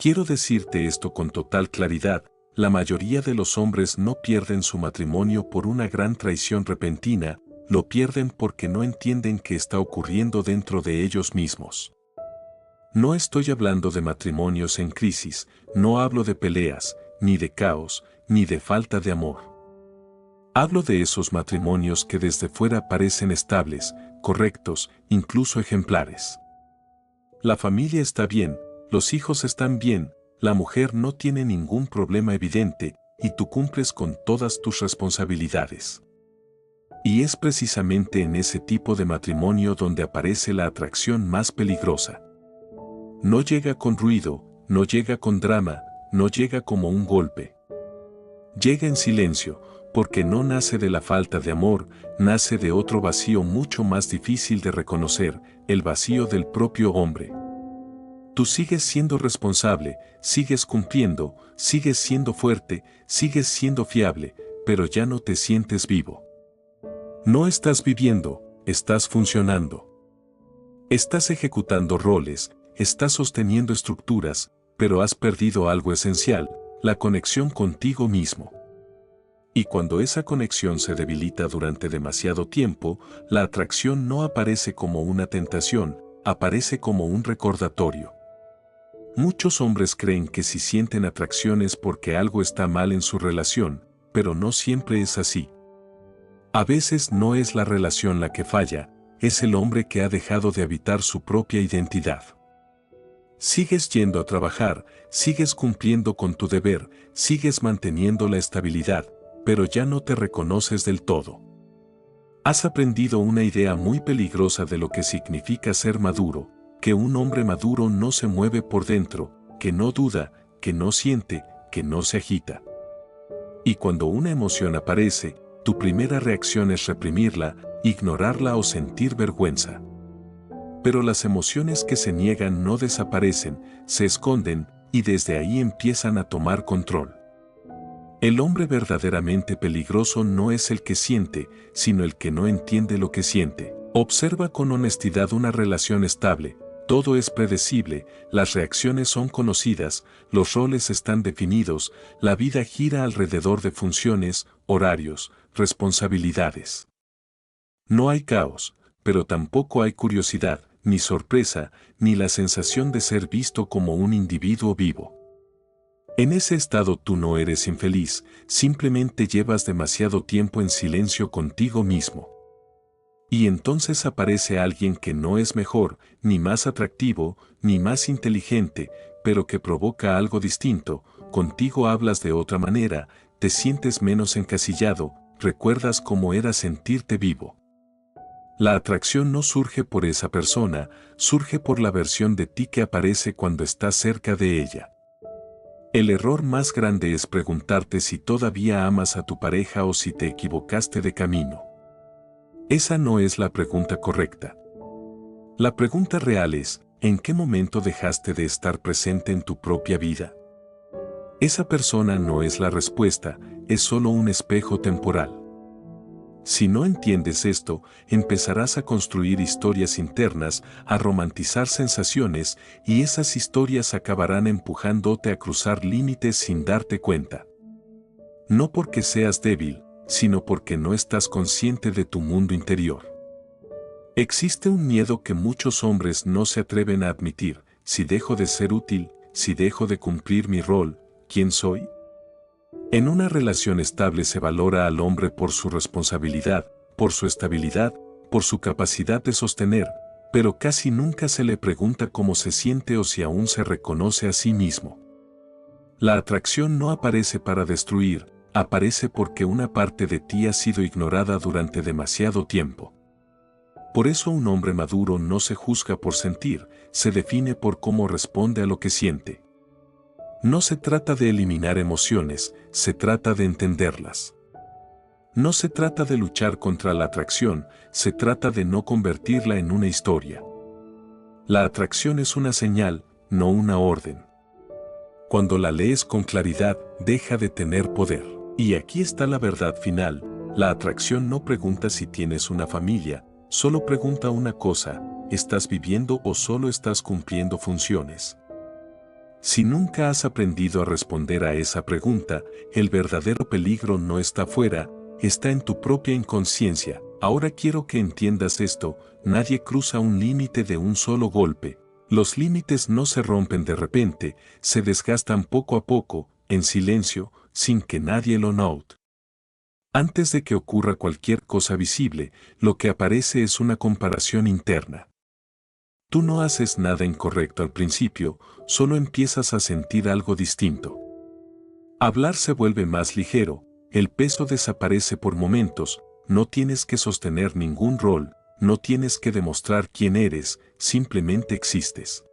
Quiero decirte esto con total claridad, la mayoría de los hombres no pierden su matrimonio por una gran traición repentina, lo pierden porque no entienden qué está ocurriendo dentro de ellos mismos. No estoy hablando de matrimonios en crisis, no hablo de peleas, ni de caos, ni de falta de amor. Hablo de esos matrimonios que desde fuera parecen estables, correctos, incluso ejemplares. La familia está bien, los hijos están bien, la mujer no tiene ningún problema evidente, y tú cumples con todas tus responsabilidades. Y es precisamente en ese tipo de matrimonio donde aparece la atracción más peligrosa. No llega con ruido, no llega con drama, no llega como un golpe. Llega en silencio, porque no nace de la falta de amor, nace de otro vacío mucho más difícil de reconocer, el vacío del propio hombre. Tú sigues siendo responsable, sigues cumpliendo, sigues siendo fuerte, sigues siendo fiable, pero ya no te sientes vivo. No estás viviendo, estás funcionando. Estás ejecutando roles, estás sosteniendo estructuras, pero has perdido algo esencial, la conexión contigo mismo. Y cuando esa conexión se debilita durante demasiado tiempo, la atracción no aparece como una tentación, aparece como un recordatorio. Muchos hombres creen que si sienten atracción es porque algo está mal en su relación, pero no siempre es así. A veces no es la relación la que falla, es el hombre que ha dejado de habitar su propia identidad. Sigues yendo a trabajar, sigues cumpliendo con tu deber, sigues manteniendo la estabilidad, pero ya no te reconoces del todo. Has aprendido una idea muy peligrosa de lo que significa ser maduro, que un hombre maduro no se mueve por dentro, que no duda, que no siente, que no se agita. Y cuando una emoción aparece, tu primera reacción es reprimirla, ignorarla o sentir vergüenza. Pero las emociones que se niegan no desaparecen, se esconden, y desde ahí empiezan a tomar control. El hombre verdaderamente peligroso no es el que siente, sino el que no entiende lo que siente. Observa con honestidad una relación estable, todo es predecible, las reacciones son conocidas, los roles están definidos, la vida gira alrededor de funciones, horarios, responsabilidades. No hay caos, pero tampoco hay curiosidad, ni sorpresa, ni la sensación de ser visto como un individuo vivo. En ese estado tú no eres infeliz, simplemente llevas demasiado tiempo en silencio contigo mismo. Y entonces aparece alguien que no es mejor, ni más atractivo, ni más inteligente, pero que provoca algo distinto, contigo hablas de otra manera, te sientes menos encasillado, recuerdas cómo era sentirte vivo. La atracción no surge por esa persona, surge por la versión de ti que aparece cuando estás cerca de ella. El error más grande es preguntarte si todavía amas a tu pareja o si te equivocaste de camino. Esa no es la pregunta correcta. La pregunta real es, ¿en qué momento dejaste de estar presente en tu propia vida? Esa persona no es la respuesta, es solo un espejo temporal. Si no entiendes esto, empezarás a construir historias internas, a romantizar sensaciones, y esas historias acabarán empujándote a cruzar límites sin darte cuenta. No porque seas débil, sino porque no estás consciente de tu mundo interior. Existe un miedo que muchos hombres no se atreven a admitir: si dejo de ser útil, si dejo de cumplir mi rol, ¿quién soy? En una relación estable se valora al hombre por su responsabilidad, por su estabilidad, por su capacidad de sostener, pero casi nunca se le pregunta cómo se siente o si aún se reconoce a sí mismo. La atracción no aparece para destruir, aparece porque una parte de ti ha sido ignorada durante demasiado tiempo. Por eso un hombre maduro no se juzga por sentir, se define por cómo responde a lo que siente. No se trata de eliminar emociones, se trata de entenderlas. No se trata de luchar contra la atracción, se trata de no convertirla en una historia. La atracción es una señal, no una orden. Cuando la lees con claridad, deja de tener poder. Y aquí está la verdad final: la atracción no pregunta si tienes una familia, solo pregunta una cosa: ¿estás viviendo o solo estás cumpliendo funciones? Si nunca has aprendido a responder a esa pregunta, el verdadero peligro no está fuera, está en tu propia inconsciencia. Ahora quiero que entiendas esto, nadie cruza un límite de un solo golpe. Los límites no se rompen de repente, se desgastan poco a poco, en silencio, sin que nadie lo note. Antes de que ocurra cualquier cosa visible, lo que aparece es una comparación interna. Tú no haces nada incorrecto al principio, solo empiezas a sentir algo distinto. Hablar se vuelve más ligero, el peso desaparece por momentos, no tienes que sostener ningún rol, no tienes que demostrar quién eres, simplemente existes.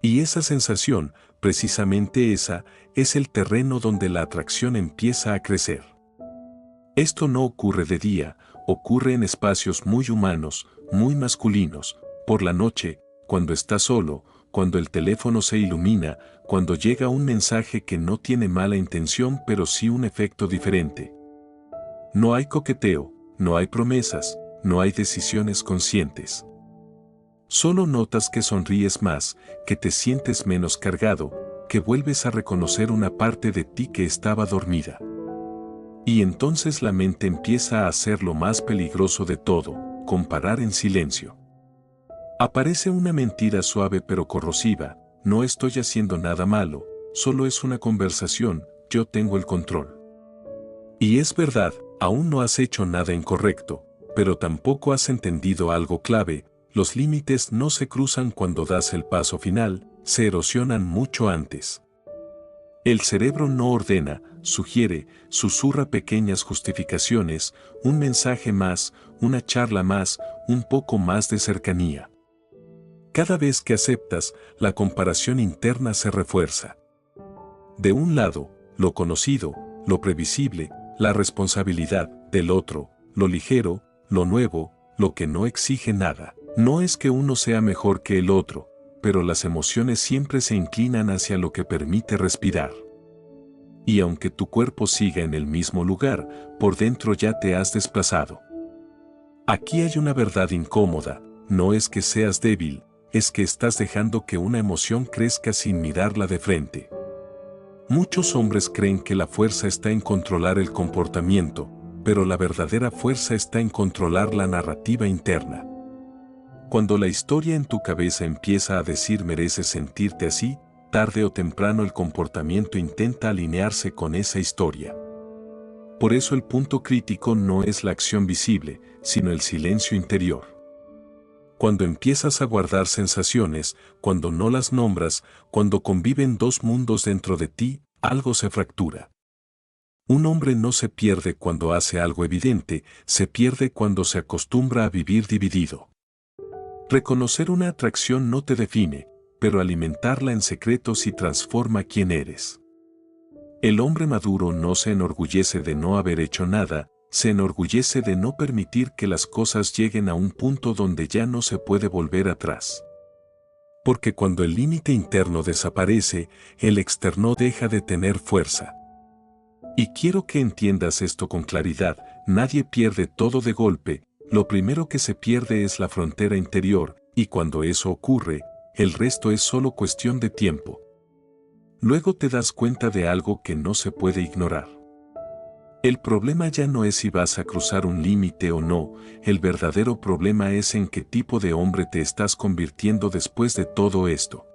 Y esa sensación, precisamente esa, es el terreno donde la atracción empieza a crecer. Esto no ocurre de día, ocurre en espacios muy humanos, muy masculinos, por la noche, cuando estás solo, cuando el teléfono se ilumina, cuando llega un mensaje que no tiene mala intención pero sí un efecto diferente. No hay coqueteo, no hay promesas, no hay decisiones conscientes. Solo notas que sonríes más, que te sientes menos cargado, que vuelves a reconocer una parte de ti que estaba dormida. Y entonces la mente empieza a hacer lo más peligroso de todo, comparar en silencio. Aparece una mentira suave pero corrosiva, no estoy haciendo nada malo, solo es una conversación, yo tengo el control. Y es verdad, aún no has hecho nada incorrecto, pero tampoco has entendido algo clave, los límites no se cruzan cuando das el paso final, se erosionan mucho antes. El cerebro no ordena, sugiere, susurra pequeñas justificaciones, un mensaje más, una charla más, un poco más de cercanía. Cada vez que aceptas, la comparación interna se refuerza. De un lado, lo conocido, lo previsible, la responsabilidad; del otro, lo ligero, lo nuevo, lo que no exige nada. No es que uno sea mejor que el otro, pero las emociones siempre se inclinan hacia lo que permite respirar. Y aunque tu cuerpo siga en el mismo lugar, por dentro ya te has desplazado. Aquí hay una verdad incómoda, no es que seas débil, es que estás dejando que una emoción crezca sin mirarla de frente. Muchos hombres creen que la fuerza está en controlar el comportamiento, pero la verdadera fuerza está en controlar la narrativa interna. Cuando la historia en tu cabeza empieza a decir mereces sentirte así, tarde o temprano el comportamiento intenta alinearse con esa historia. Por eso el punto crítico no es la acción visible, sino el silencio interior. Cuando empiezas a guardar sensaciones, cuando no las nombras, cuando conviven dos mundos dentro de ti, algo se fractura. Un hombre no se pierde cuando hace algo evidente, se pierde cuando se acostumbra a vivir dividido. Reconocer una atracción no te define, pero alimentarla en secreto sí transforma quién eres. El hombre maduro no se enorgullece de no haber hecho nada, se enorgullece de no permitir que las cosas lleguen a un punto donde ya no se puede volver atrás. Porque cuando el límite interno desaparece, el externo deja de tener fuerza. Y quiero que entiendas esto con claridad, nadie pierde todo de golpe, lo primero que se pierde es la frontera interior, y cuando eso ocurre, el resto es solo cuestión de tiempo. Luego te das cuenta de algo que no se puede ignorar. El problema ya no es si vas a cruzar un límite o no, el verdadero problema es en qué tipo de hombre te estás convirtiendo después de todo esto.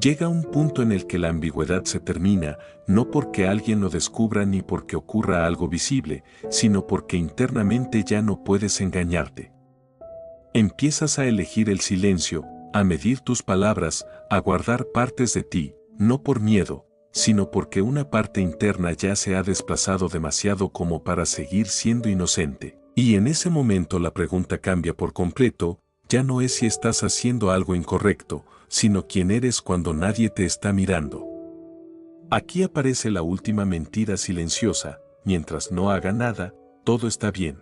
Llega un punto en el que la ambigüedad se termina, no porque alguien lo descubra ni porque ocurra algo visible, sino porque internamente ya no puedes engañarte. Empiezas a elegir el silencio, a medir tus palabras, a guardar partes de ti, no por miedo, sino porque una parte interna ya se ha desplazado demasiado como para seguir siendo inocente. Y en ese momento la pregunta cambia por completo, ya no es si estás haciendo algo incorrecto, sino quién eres cuando nadie te está mirando. Aquí aparece la última mentira silenciosa, mientras no haga nada, todo está bien.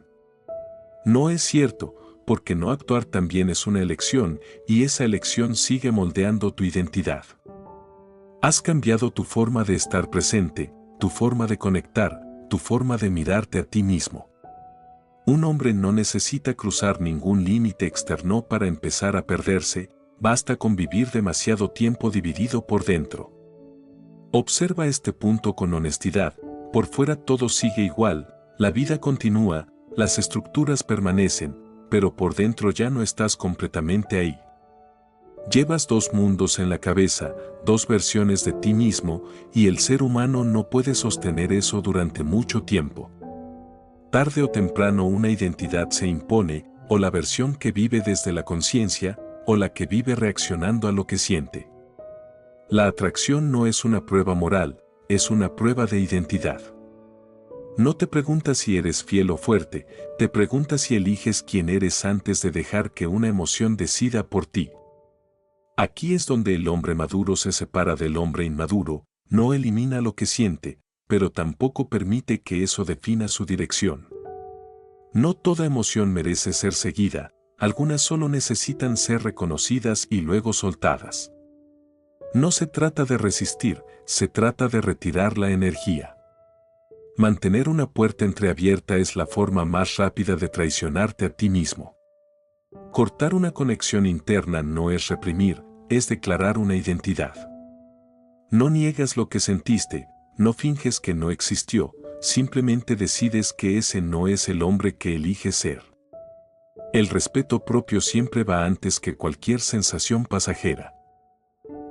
No es cierto, porque no actuar también es una elección, y esa elección sigue moldeando tu identidad. Has cambiado tu forma de estar presente, tu forma de conectar, tu forma de mirarte a ti mismo. Un hombre no necesita cruzar ningún límite externo para empezar a perderse, basta con vivir demasiado tiempo dividido por dentro. Observa este punto con honestidad, por fuera todo sigue igual, la vida continúa, las estructuras permanecen, pero por dentro ya no estás completamente ahí. Llevas dos mundos en la cabeza, dos versiones de ti mismo, y el ser humano no puede sostener eso durante mucho tiempo. Tarde o temprano una identidad se impone, o la versión que vive desde la conciencia, o la que vive reaccionando a lo que siente. La atracción no es una prueba moral, es una prueba de identidad. No te preguntas si eres fiel o fuerte, te preguntas si eliges quién eres antes de dejar que una emoción decida por ti. Aquí es donde el hombre maduro se separa del hombre inmaduro, no elimina lo que siente, pero tampoco permite que eso defina su dirección. No toda emoción merece ser seguida, algunas solo necesitan ser reconocidas y luego soltadas. No se trata de resistir, se trata de retirar la energía. Mantener una puerta entreabierta es la forma más rápida de traicionarte a ti mismo. Cortar una conexión interna no es reprimir, es declarar una identidad. No niegas lo que sentiste, no finges que no existió, simplemente decides que ese no es el hombre que eliges ser. El respeto propio siempre va antes que cualquier sensación pasajera.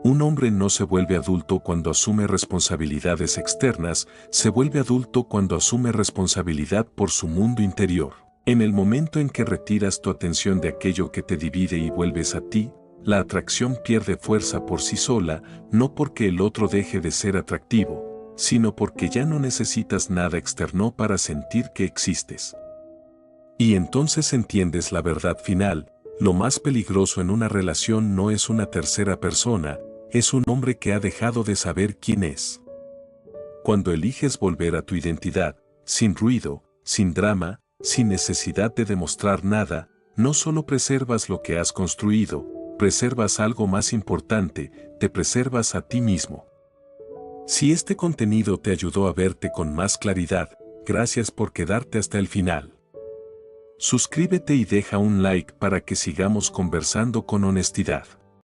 Un hombre no se vuelve adulto cuando asume responsabilidades externas, se vuelve adulto cuando asume responsabilidad por su mundo interior. En el momento en que retiras tu atención de aquello que te divide y vuelves a ti, la atracción pierde fuerza por sí sola, no porque el otro deje de ser atractivo, sino porque ya no necesitas nada externo para sentir que existes. Y entonces entiendes la verdad final: lo más peligroso en una relación no es una tercera persona, es un hombre que ha dejado de saber quién es. Cuando eliges volver a tu identidad, sin ruido, sin drama, sin necesidad de demostrar nada, no solo preservas lo que has construido, preservas algo más importante, te preservas a ti mismo. Si este contenido te ayudó a verte con más claridad, gracias por quedarte hasta el final. Suscríbete y deja un like para que sigamos conversando con honestidad.